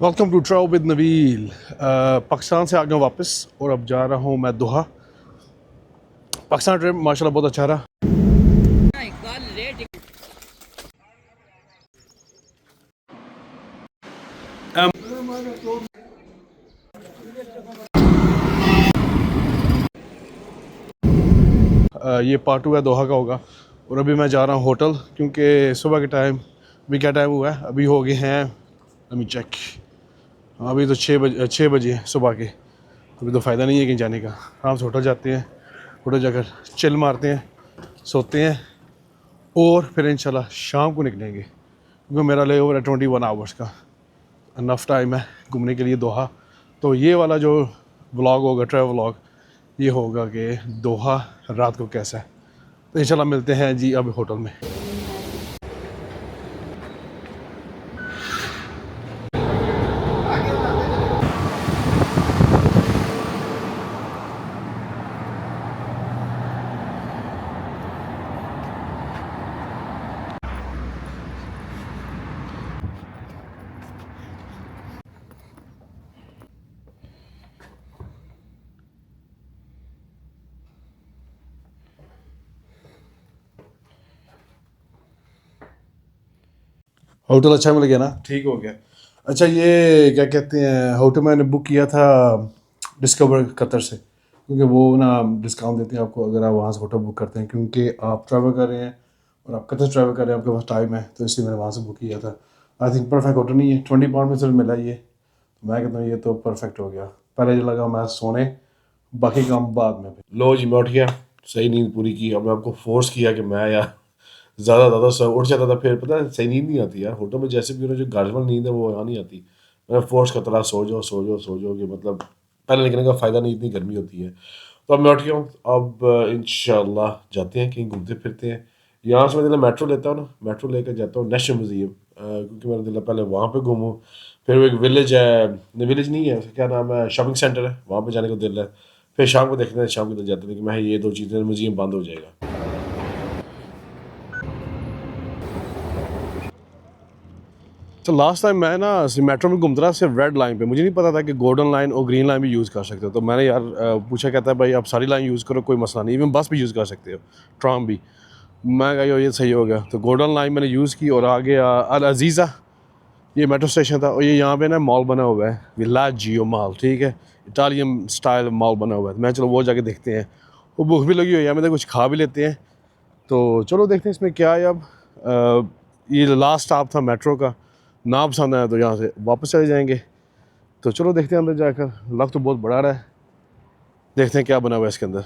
Welcome to travel with Nabeel. Pakistan से आ गया वापस और अब जा रहा हूँ मैं दोहा। पाकिस्तान ट्रिप माशाल्लाह बहुत अच्छा रहा। ये पार्ट 2 है दोहा का होगा। और अभी मैं जा रहा हूँ होटल, क्योंकि सुबह के टाइम अभी क्या टाइम हुआ है, अभी हो गए हैं, अभी चेक, अभी तो 6 बजे हैं सुबह के। अभी तो फ़ायदा नहीं है कहीं जाने का। आराम से होटल जाते हैं, होटल जाकर चिल मारते हैं, सोते हैं और फिर इंशाल्लाह शाम को निकलेंगे, क्योंकि मेरा ले ओवर है 21 आवर्स का। अनफ टाइम है घूमने के लिए दोहा। तो ये वाला जो व्लॉग होगा, ट्रैवल व्लॉग, ये होगा कि दोहा रात को कैसा है। तो इंशाल्लाह मिलते हैं जी अब होटल में। होटल अच्छा मिल गया ना, ठीक हो गया। अच्छा, ये क्या कहते हैं, होटल मैंने बुक किया था डिस्कवर कतर से, क्योंकि वो ना डिस्काउंट देते हैं आपको अगर आप वहाँ से होटल बुक करते हैं, क्योंकि आप ट्रैवल कर रहे हैं और आप कतर ट्रैवल कर रहे हैं, आपके पास टाइम है, तो इसलिए मैंने वहाँ से बुक किया था। आई थिंक परफेक्ट होटल नहीं है, 20 पाउंड में सिर्फ मिला ये। तो मैं कहता हूँ ये तो परफेक्ट हो गया। पहले जो लगा मैं सोने, बाकी काम बाद में। लो जी, मैं उठ गया, सही नींद पूरी की। अब मैं आपको फोर्स किया कि मैं यार ज़्यादा सब उठ जाता था, फिर पता है सही नींद नहीं आती यार होटल में, जैसे भी हो जो घर वाली नींद है वो यहाँ नहीं आती। मैंने फोर्स करता रहा, सो जाओ सो जाओ सो जाओ, कि मतलब पहले निकलने का फ़ायदा नहीं, इतनी गर्मी होती है। तो अब मैं उठ गया हूँ, अब इंशाल्लाह जाते हैं कहीं घूमते फिरते हैं। यहाँ से मैं दिल्ली मेट्रो लेता हूँ ना, मेट्रो लेकर जाता हूँ नेशनल म्यूज़ियम, क्योंकि मैंने दिल्ली पहले वहाँ पे घूमूँ। फिर वो एक विलेज है, नहीं विलेज नहीं है, उसका क्या नाम है, शॉपिंग सेंटर है, वहाँ पे जाने को दिल है। फिर शाम को देखते हैं, शाम को तो जाते हैं कि मैं ये दो चीज़ें, म्यूज़ियम बंद हो जाएगा। तो लास्ट टाइम मैं ना मेट्रो में घूमता रहा सिर्फ रेड लाइन पे, मुझे नहीं पता था कि गोल्डन लाइन और ग्रीन लाइन भी यूज़ कर सकते हो। तो मैंने यार पूछा, कहता है भाई आप सारी लाइन यूज़ करो, कोई मसला नहीं, इवन बस भी यूज़ कर सकते हो, ट्राम भी। मैं कहा ये सही हो गया। तो गोल्डन लाइन मैंने यूज़ की और आगे अल अजीज़ा, ये मेट्रो स्टेशन था। और ये यहाँ पे ना मॉल बना हुआ है, विलाजियो मॉल, ठीक है, इटालियन स्टाइल मॉल बना हुआ है। मैं चलो वो जाके देखते हैं। वो भूख भी लगी हुई है, मैं तो कुछ खा भी लेते हैं। तो चलो देखते हैं इसमें क्या है। अब ये लास्ट स्टॉप था मेट्रो का, ना पसंद आया तो यहाँ से वापस चले जाएंगे। तो चलो देखते हैं अंदर जाकर। लग तो बहुत बड़ा रहा है, देखते हैं क्या बना हुआ है इसके अंदर।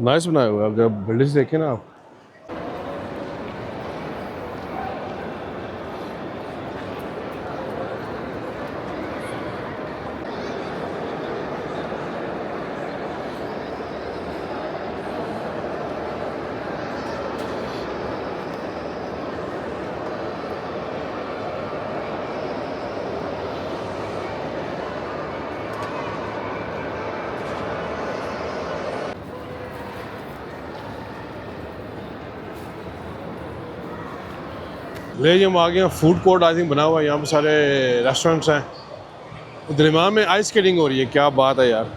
नाइस बनाया हुआ है, अगर बिल्डिंग्स देखें ना आप। ले जी हम आ गए हैं, फूड कोर्ट आई थिंक बना हुआ है, यहाँ पे सारे रेस्टोरेंट्स हैं। दिलमान में आइस स्केटिंग हो रही है, क्या बात है यार।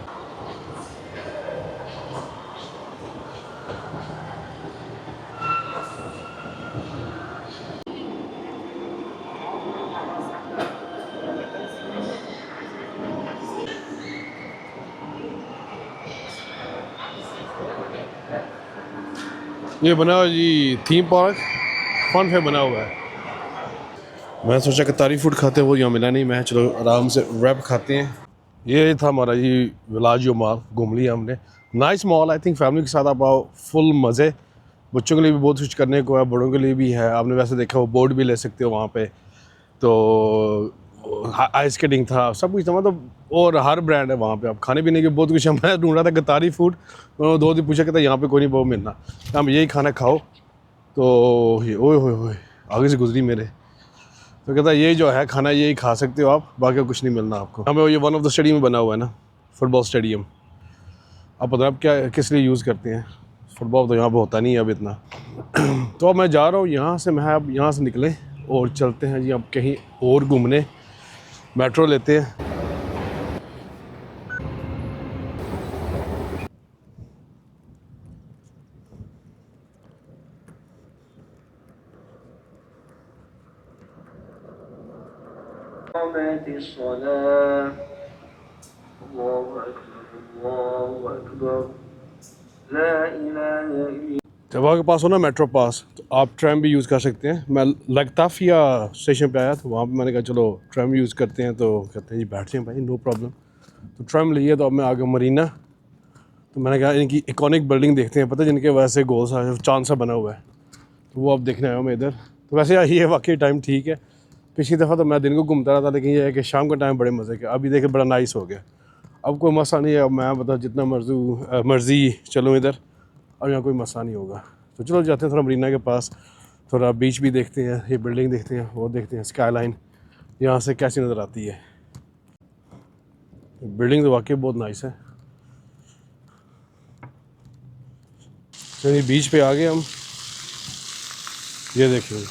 ये बना हुआ जी थीम पार्क, फन फेयर बना हुआ है। मैं सोचा कतारी फूड खाते हैं, वो यहाँ मिला नहीं। मैं चलो आराम से रैप खाते हैं। ये था हमारा जी विलाजियो मॉल, घूम लिया हमने। Nice mall, I think family के साथ आप आओ, फुल मज़े। बच्चों के लिए भी बहुत कुछ करने को है, बड़ों के लिए भी है। आपने वैसे देखा वो बोर्ड भी ले सकते हो वहाँ पे। तो आइस स्केटिंग था, सब कुछ था मतलब। और हर ब्रांड है वहाँ पे, आप खाने पीने के बहुत कुछ है। मैं ढूंढ रहा था कतारी फूड, उन्होंने 2 दिन पूछा, कहता यहाँ पे कोई नहीं बहुत मिलना, हम यही खाना खाओ। तो ये ओए होए होए, आगे से गुजरी मेरे, तो कहता है ये जो है खाना यही खा सकते हो आप, बाकी कुछ नहीं मिलना आपको। हमें ये वन ऑफ द स्टेडियम बना हुआ है ना, फुटबॉल स्टेडियम। आप पता है आप क्या किस लिए यूज़ करते हैं? फुटबॉल तो यहाँ पर होता नहीं है अब इतना। तो अब मैं जा रहा हूँ यहाँ से, मैं अब यहाँ से निकलें और चलते हैं जी अब कहीं और घूमने, मेट्रो लेते हैं। जब आपके पास हो ना मेट्रो पास, तो आप ट्रैम भी यूज़ कर सकते हैं। मैं लगताफिया स्टेशन पे आया तो वहाँ पे मैंने कहा चलो ट्रैम यूज़ करते हैं, तो कहते हैं जी बैठ जाएं भाई, नो प्रॉब्लम। तो ट्रैम लिए तो अब मैं आ गया मरीना। तो मैंने कहा इनकी इकॉनिक बिल्डिंग देखते हैं, पता है जिनके वैसे गोल सा चांद सा बना हुआ है, तो वो अब देखने आया हूँ मैं इधर। तो वैसे ये वाकई टाइम ठीक है। पिछली दफ़ा तो मैं दिन को घूमता रहा था, लेकिन ये है कि शाम का टाइम बड़े मज़े के। अभी देखे बड़ा नाइस हो गया, अब कोई मसला नहीं है। अब मैं बता जितना मर्ज़ी चलूँ इधर, अब यहाँ कोई मसला नहीं होगा। तो चलो जाते हैं थोड़ा मरीना के पास, थोड़ा बीच भी देखते हैं, ये बिल्डिंग देखते हैं और देखते हैं स्काई लाइन यहाँ से कैसी नज़र आती है। बिल्डिंग तो वाकई बहुत नाइस है। चलिए बीच पे आ गए हम, ये देखिए।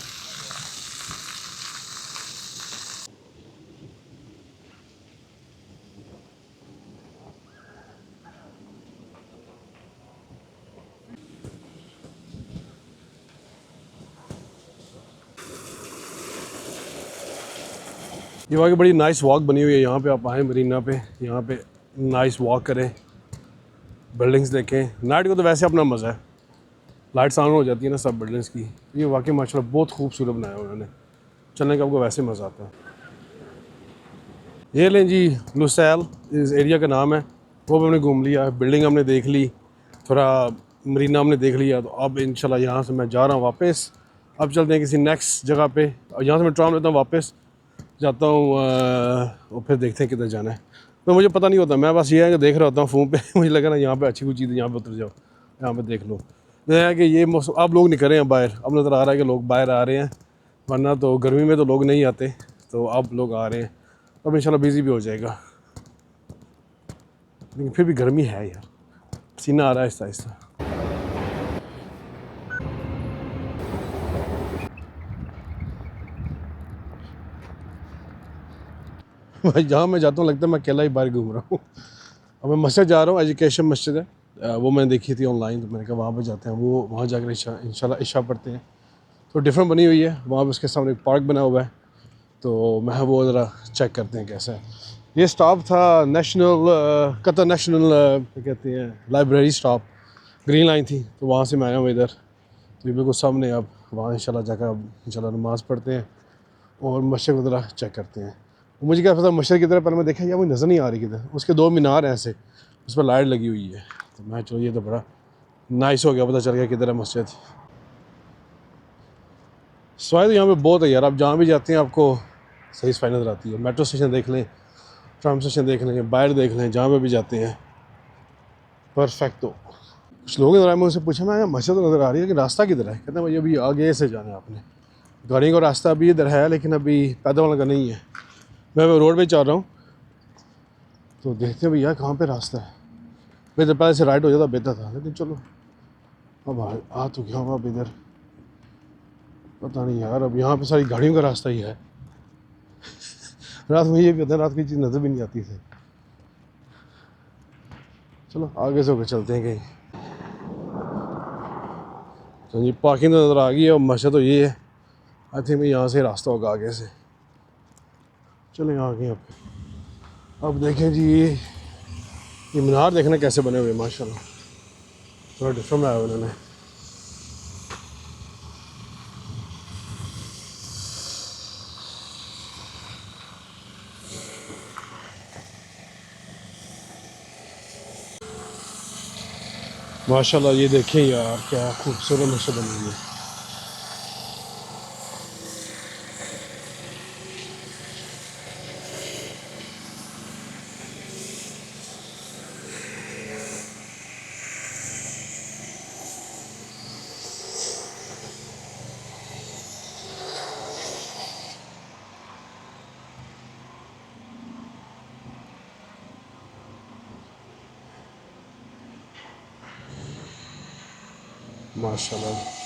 ये वाकई बड़ी नाइस वॉक बनी हुई है, यहाँ पे आप आएँ मरीना पे, यहाँ पे नाइस वॉक करें, बिल्डिंग्स देखें। नाइट को तो वैसे अपना मज़ा है, लाइट्स ऑन हो जाती है ना सब बिल्डिंग्स की। ये वाकई माशाल्लाह बहुत खूबसूरत बनाया हुआ उन्होंने, चलने का आपको वैसे मज़ा आता है। ये लें जी लुसैल इस एरिया का नाम है, वो भी हमने घूम लिया, बिल्डिंग हमने देख ली, थोड़ा मरीना हमने देख लिया। तो अब इंशाल्लाह यहाँ से मैं जा रहा हूँ वापस। अब चलते हैं किसी नेक्स्ट जगह पे, और यहाँ से मैं ट्राम लेता हूँ वापस जाता हूँ और फिर देखते हैं किधर जाना है। तो मुझे पता नहीं होता, मैं बस ये है कि देख रहा होता हूँ फ़ोन पे मुझे लगा ना यहाँ पे अच्छी कोई चीज़ है, यहाँ पे उतर जाओ, यहाँ पे देख लो। ये है कि ये मौसम अब लोग निकल रहे हैं बाहर, अब नज़र आ रहा है कि लोग बाहर आ रहे हैं, वरना तो गर्मी में तो लोग नहीं आते, तो अब लोग आ रहे हैं। अब इंशाल्लाह बिज़ी भी हो जाएगा, लेकिन फिर भी गर्मी है यार, पसीना आ रहा है आहिस्ता आहिस्ता। भाई जहाँ मैं जाता हूँ लगता है मैं अकेला ही बाहर घूम रहा हूँ। अब मैं मस्जिद जा रहा हूँ, एजुकेशन मस्जिद है, वो मैंने देखी थी ऑनलाइन, तो मैंने कहा वहाँ पे जाते हैं, वो वहाँ जाकर इंशाल्लाह इशा पढ़ते हैं। तो डिफरेंट बनी हुई है, वहाँ पे उसके सामने एक पार्क बना हुआ है, तो मैं वो ज़रा चेक करते हैं कैसा है। ये स्टॉप था नेशनल कतर नेशनल क्या कहते हैं लाइब्रेरी स्टॉप, ग्रीन लाइन थी, तो वहाँ से मैं आया हूँ इधर। तो ये बिल्कुल सामने, अब वहाँ इंशाल्लाह जाकर अब इंशाल्लाह नमाज़ पढ़ते हैं और मस्जिद वगैरह चेक करते हैं। मुझे क्या पता मस्जिद की तरफ, पहले मैं देखा यार वो नज़र नहीं आ रही किधर, उसके दो मीनार हैं ऐसे, उस पर लाइट लगी हुई है, तो मैं चलो ये तो बड़ा नाइस हो गया, पता चल गया किधर है मस्जिद। सफाई तो यहाँ पे बहुत है यार, आप जहाँ भी जाते हैं आपको सही सफाई नज़र आती है। मेट्रो स्टेशन देख लें, ट्राम स्टेशन देख लें, बाहर देख लें, जहाँ पे भी जाते हैं परफेक्ट। तो कुछ लोग इधर आए, मैं उनसे पूछा मैं मस्जिद तो नज़र आ रही है, लेकिन रास्ता किधर है? कहते हैं भाई अभी आगे से जाना है आपने, गाड़ियों का रास्ता अभी इधर है, लेकिन अभी पैदल वाला का नहीं है। मैं रोड पे चल रहा हूँ, तो देखते हैं भैया कहाँ पे रास्ता है। मैं तो पहले से राइट हो जाता बेहतर था, लेकिन चलो अब आ तो गया हूँ। अब इधर पता नहीं यार, अब यहाँ पे सारी गाड़ियों का रास्ता ही है। रात में ये भी होता है, रात की चीज़ नज़र भी नहीं आती थी। चलो आगे से होकर चलते हैं कहीं। तो ये पार्किंग तो नज़र आ गई है, और मस्जिद तो ये है, आई थिंक मैं यहाँ से रास्ता होगा आगे से। चलो यहाँ आ गए। अब देखें जी, ये मीनार देखना कैसे बने हुए माशाल्लाह, थोड़ा डिफरेंट आया उन्होंने। माशाल्लाह ये देखें यार क्या खूबसूरत मस्जिद बनी हुई है। माशाल्लाह।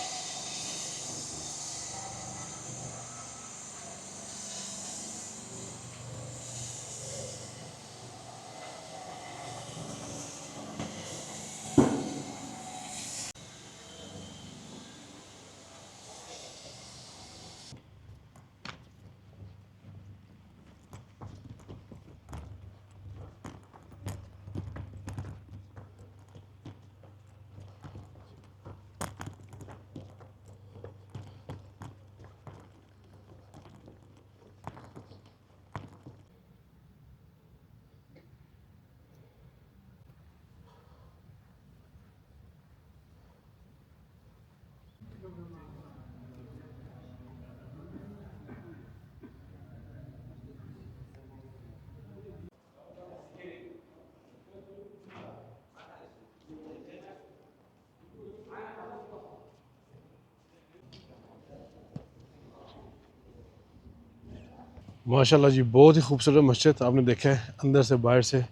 माशाल्लाह जी, बहुत ही खूबसूरत मस्जिद। आपने देखा है अंदर से बाहर से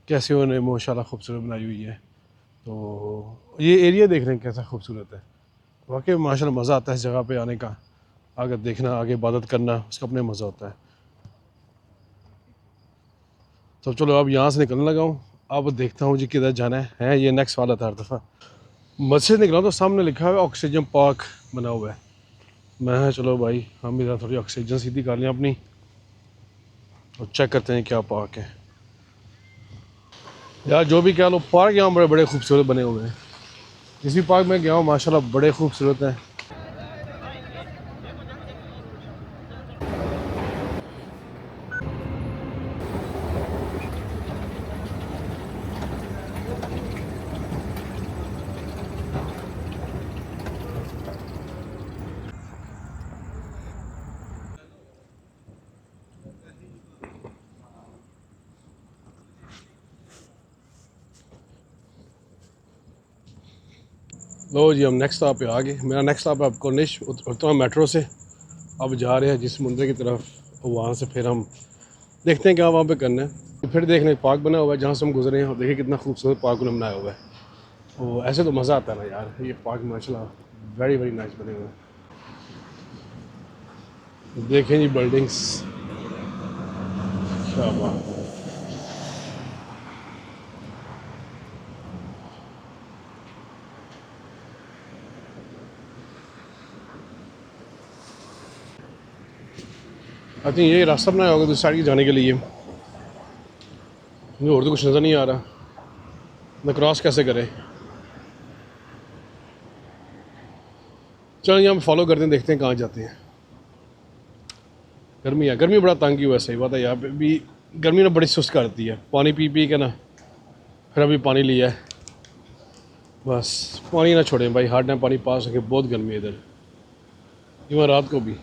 कैसे उन्होंने माशाल्लाह खूबसूरत बनाई हुई है। तो ये एरिया देख रहे हैं कैसा खूबसूरत है। वाकई माशाल्लाह मज़ा आता है इस जगह पे आने का, आगे देखना, आगे इबादत करना, उसका अपने मज़ा होता है। तो चलो अब यहाँ से निकलने लगा हूँ। अब देखता हूँ जी किधर जाना है ये नेक्स्ट वाला था हर दफ़ा। मस्जिद निकला तो सामने लिखा हुआ है ऑक्सीजन पार्क बना हुआ है। मैं चलो भाई हम इधर थोड़ी ऑक्सीजन सीधी कर लें अपनी और चेक करते हैं क्या पार्क है। यार जो भी कह लो, पार्क यहाँ बड़े बड़े खूबसूरत बने हुए हैं। इसी पार्क में गया हूँ माशाल्लाह बड़े खूबसूरत हैं। लो जी हम नेक्स्ट स्टॉप पे आ गए। मेरा नेक्स्ट स्टॉप है अब कॉर्निश। उतरता हूँ मेट्रो से। अब जा रहे हैं जिस मंदिर की तरफ, वहाँ से फिर हम देखते हैं क्या वहाँ पे करना है। फिर देखने एक पार्क बना हुआ है जहाँ से हम गुजरे हैं और देखिए कितना खूबसूरत पार्क उन्होंने बनाया हुआ है। तो ऐसे तो मज़ा आता है ना यार, ये पार्क माशाल्लाह वेरी वेरी नाइस बने हुए हैं। देखें जी बिल्डिंग्स, क्या बात है। आई थिंक ये रास्ता बनाया होगा दूसरी साइड जाने के लिए। मुझे और तो कुछ नज़र नहीं आ रहा, मैं क्रॉस कैसे करें। चलो हम फॉलो करते हैं, देखते हैं कहाँ जाते हैं। गर्मी है, गर्मी बड़ा तंग की हुआ है, सही बात है। यहाँ पे भी गर्मी ना बड़ी सुस्त करती है। पानी पी पी के ना फिर अभी पानी लिया है, बस पानी ना छोड़ें भाई, हर टाइम पानी पास सके। बहुत गर्मी है इधर, इवन रात को भी।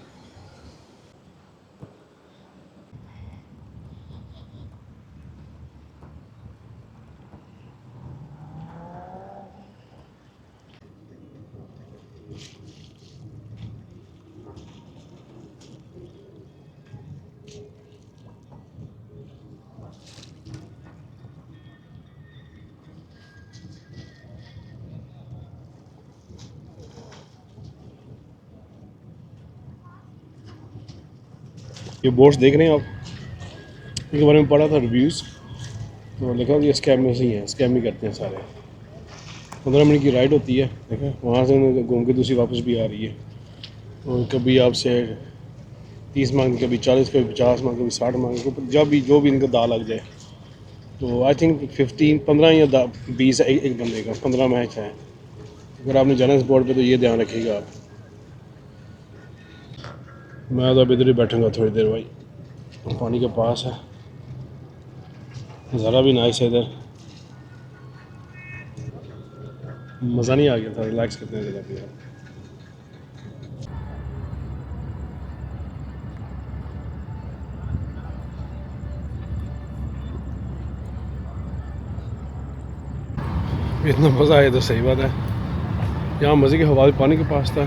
ये बोर्ड्स देख रहे हैं आप, इनके बारे में पढ़ा था रिव्यूज़, तो लिखा ये स्कैम में से ही है, स्कैम ही करते हैं सारे। 15 मिनट की राइड होती है, देखें वहाँ से घूम के दूसरी वापस भी आ रही है। और कभी आपसे 30 मांगे, कभी 40, कभी 50 मांगे, कभी 60 मांगे, जब भी जो भी इनका दाल लग जाए। तो आई थिंक 15 या 20 है एक बंदे का, 15 मैच है। अगर आपने जाना इस बोर्ड पे तो ये ध्यान रखिएगा आप। मैं तो अब इधर ही बैठूँगा थोड़ी देर भाई, पानी के पास है, नज़ारा भी नाइस है इधर। मज़ा नहीं आ गया था, रिलैक्स करते हैं जगह पे यार। इतना मज़ा आया तो सही बात है। यहाँ मज़े की हवा भी पानी के पास था,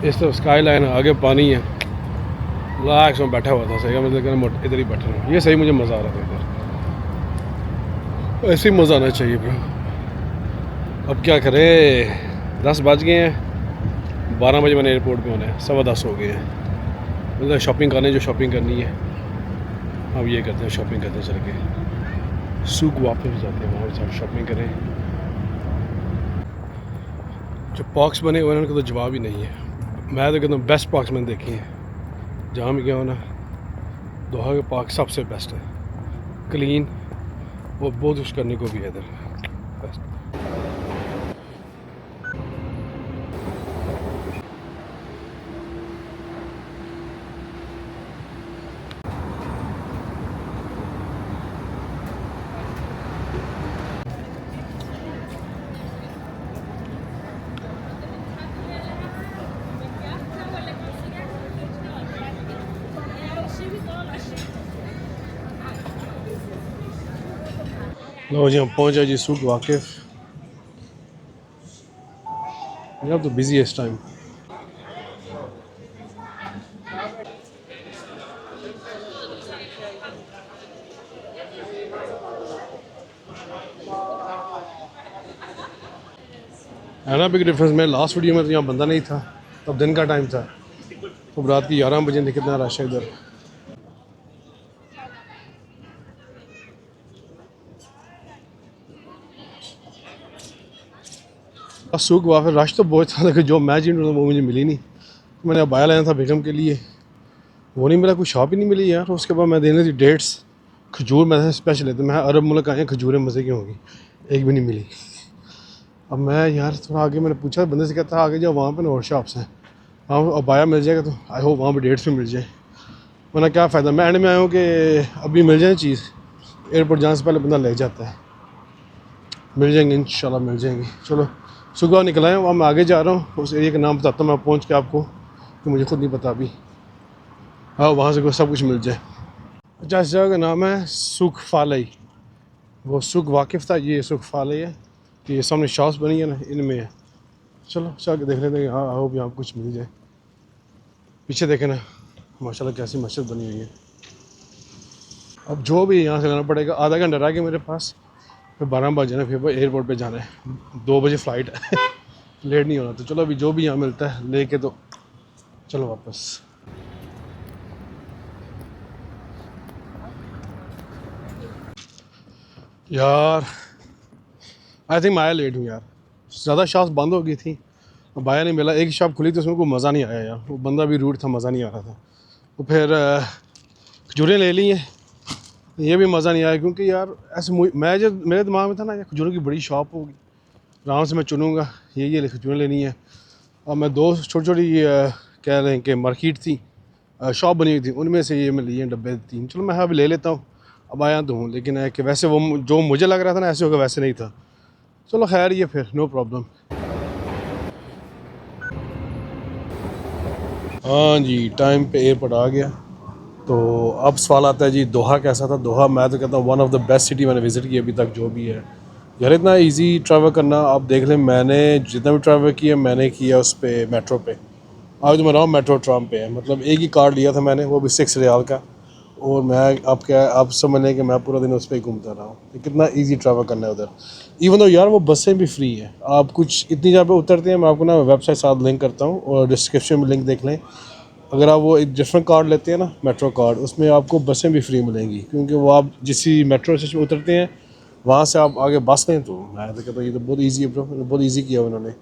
इस तरफ स्काई लाइन आगे पानी है। रिलैक्स में बैठा हुआ था, सही मतलब इधर ही बैठा हूँ। ये सही मुझे मज़ा आ रहा था इधर, ऐसे ही मज़ा आना चाहिए ब्रो। अब क्या करें, 10 बज गए हैं, 12 बजे मैंने एयरपोर्ट पे होना है, 10:15 हो गए हैं। मतलब शॉपिंग करने जो शॉपिंग करनी है अब ये करते हैं, शॉपिंग करते हैं, चल के सूक वापस जाते हैं, वहाँ से शॉपिंग करें। जो पॉक्स बने हुए हैं उनका तो जवाब ही नहीं है। मैं तो कहता हूँ बेस्ट पॉक्स मैंने देखी हैं, जहाँ भी गया हो ना, दोहा के पार्क सबसे बेस्ट है, क्लीन, वो बहुत कुछ करने को भी है इधर बेस्ट। लो जी हम पहुँच जाए जी सूक वाकिफ़। अब तो बिजी है इस टाइम। है ना बिग डिफरेंस। मैं लास्ट वीडियो में तो यहाँ बंदा नहीं था, तब दिन का टाइम था, तो रात की 11 बजे कितना रश है इधर। सूक वहाँ फिर रश तो बहुत था, लेकिन जो मैं चीज़ वो मुझे मिली नहीं। मैंने अबाया लाया था बेगम के लिए, वो नहीं मिला, कोई शॉप ही नहीं मिली यार। उसके बाद मैं देने थी डेट्स, खजूर मैं स्पेशल लेते, मैं अरब मुल्क आए खजूरें मज़े की होंगी, एक भी नहीं मिली। अब मैं यार थोड़ा आगे मैंने पूछा बंदे से, कहता आगे जाओ, वहाँ पे ना और शॉप्स हैं, वहाँ अबाया मिल जाएगा, तो आई होप वहाँ पर डेट्स भी मिल जाए, वरना क्या फ़ायदा। मैं एंड में आया हूँ कि अभी मिल जाए चीज़, एयरपोर्ट जाने से पहले बंदा ले जाता है। मिल जाएंगे इंशाल्लाह, मिल जाएंगे। चलो सुबह निकला है, वहाँ मैं आगे जा रहा हूँ, उस एरिया का नाम बताता हूँ मैं पहुँच के आपको, कि मुझे खुद नहीं पता अभी। हाँ वहाँ से सब कुछ मिल जाए। अच्छा इस जगह का नाम है सुख फालई, वो सुख वाकिफ़ था, ये सुख फालई है, कि ये सामने शॉप्स बनी है ना, इनमें है। चलो चल देख लेते हैं, हाँ आई होप यहाँ कुछ मिल जाए। पीछे देखें ना माशाल्लाह कैसी मस्जिद बनी हुई है। अब जो भी यहाँ से जाना पड़ेगा, आधा घंटा रह गया मेरे पास, फिर 12 बजे ना, फिर एयरपोर्ट पे जाना है, 2 बजे फ़्लाइट है लेट नहीं होना। तो चलो अभी जो भी यहाँ मिलता है लेके, तो चलो वापस। यार आई थिंक मैं लेट हूँ यार, ज़्यादा शॉप्स बंद हो गई थी, बाया नहीं मिला। एक शॉप खुली थी, उसमें कोई मज़ा नहीं आया यार, वो बंदा भी रूड था, मज़ा नहीं आ रहा था। तो फिर खजूरें ले ली हैं, ये भी मज़ा नहीं आया, क्योंकि यार ऐसे मैं जो मेरे दिमाग में था ना, खजूरों की बड़ी शॉप होगी, आराम से मैं चुनूँगा ये खजूरें लेनी है। और मैं 2 छोटी छोटी कह रहे हैं कि मार्केट थी, शॉप बनी हुई थी, उनमें से ये मैं लिए डब्बे 3। चलो मैं अभी ले लेता हूँ, अब आया तो हूँ, लेकिन है कि वैसे वो जो मुझे लग रहा था ना ऐसे होगा, वैसे नहीं था। चलो खैर ये फिर नो प्रॉब्लम। हाँ जी टाइम पे एयरपोर्ट आ गया। तो अब सवाल आता है जी दोहा कैसा था। दोहा मैं तो कहता हूँ one of the best city मैंने विज़िट की अभी तक जो भी है यार। इतना इजी ट्रैवल करना, आप देख लें, मैंने जितना भी ट्रैवल किया मैंने किया उस पर मेट्रो पे। आज तो मैं रहा हूँ मेट्रो ट्राम पे है, मतलब एक ही कार्ड लिया था मैंने, वो भी 6 रियाल का, और मैं आप समझ लें कि मैं पूरा दिन उस पर ही घूमता रहा हूँ। तो कितना इजी ट्रैवल करना है उधर। इवन तो यार वो बसें भी फ्री है, आप कुछ इतनी जगह पे उतरते हैं, मैं आपको ना वेबसाइट साथ लिंक करता हूँ और डिस्क्रिप्शन में लिंक देख लें। अगर आप वो एक डिफरेंट कार्ड लेते हैं ना, मेट्रो कार्ड, उसमें आपको बसें भी फ्री मिलेंगी, क्योंकि वो आप जिस मेट्रो स्टेशन में उतरते हैं वहाँ से आप आगे बस लें। तो मैं तो कहता हूँ ये तो बहुत ईजी है ब्रो, बहुत ईजी किया उन्होंने।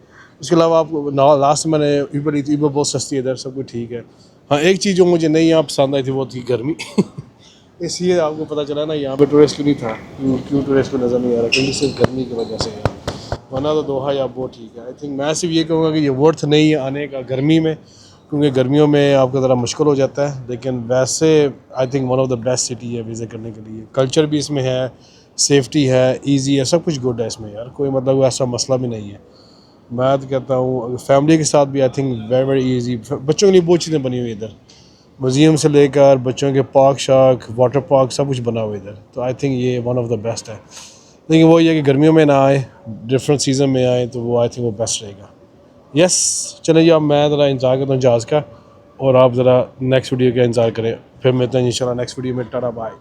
उसके अलावा आप लास्ट में मैंने ऊबर बहुत सस्ती है इधर, सब कुछ ठीक है। हाँ एक चीज़ जो मुझे नहीं यहाँ पसंद आई थी वो थी गर्मी इसलिए आपको पता चला ना यहाँ पे टूरिस्ट भी था, क्यों टूरिस्ट को नज़र नहीं आ रहा, क्योंकि सिर्फ गर्मी की वजह से है। वरना तो दोहा या बहुत ठीक है। आई थिंक मैं सिर्फ ये कहूँगा कि ये वर्थ नहीं है आने का गर्मी में, क्योंकि गर्मियों में आपको ज़रा मुश्किल हो जाता है। लेकिन वैसे I think one of the best city है विज़िट करने के लिए। कल्चर भी इसमें है, सेफ्टी है, ईजी है, सब कुछ गुड है इसमें यार, कोई मतलब ऐसा मसला भी नहीं है। मैं तो कहता हूँ फैमिली के साथ भी I think very very easy. बच्चों के लिए बहुत चीज़ें बनी हुई इधर, म्यूज़ियम से लेकर बच्चों के पार्क शार्क वाटर पार्क सब कुछ बना हुआ इधर। तो आई थिंक ये वन ऑफ द बेस्ट है। लेकिन वो ये कि गर्मियों में ना आए, डिफरेंट सीज़न में आए, तो वो आई थिंक वो बेस्ट रहेगा। यस चलिए अब मैं ज़रा इंतज़ार करता हूँ जहाज़ का, और आप ज़रा नेक्स्ट वीडियो का इंतज़ार करें, फिर मिलते हैं इंशाल्लाह नेक्स्ट वीडियो में। Tata bye.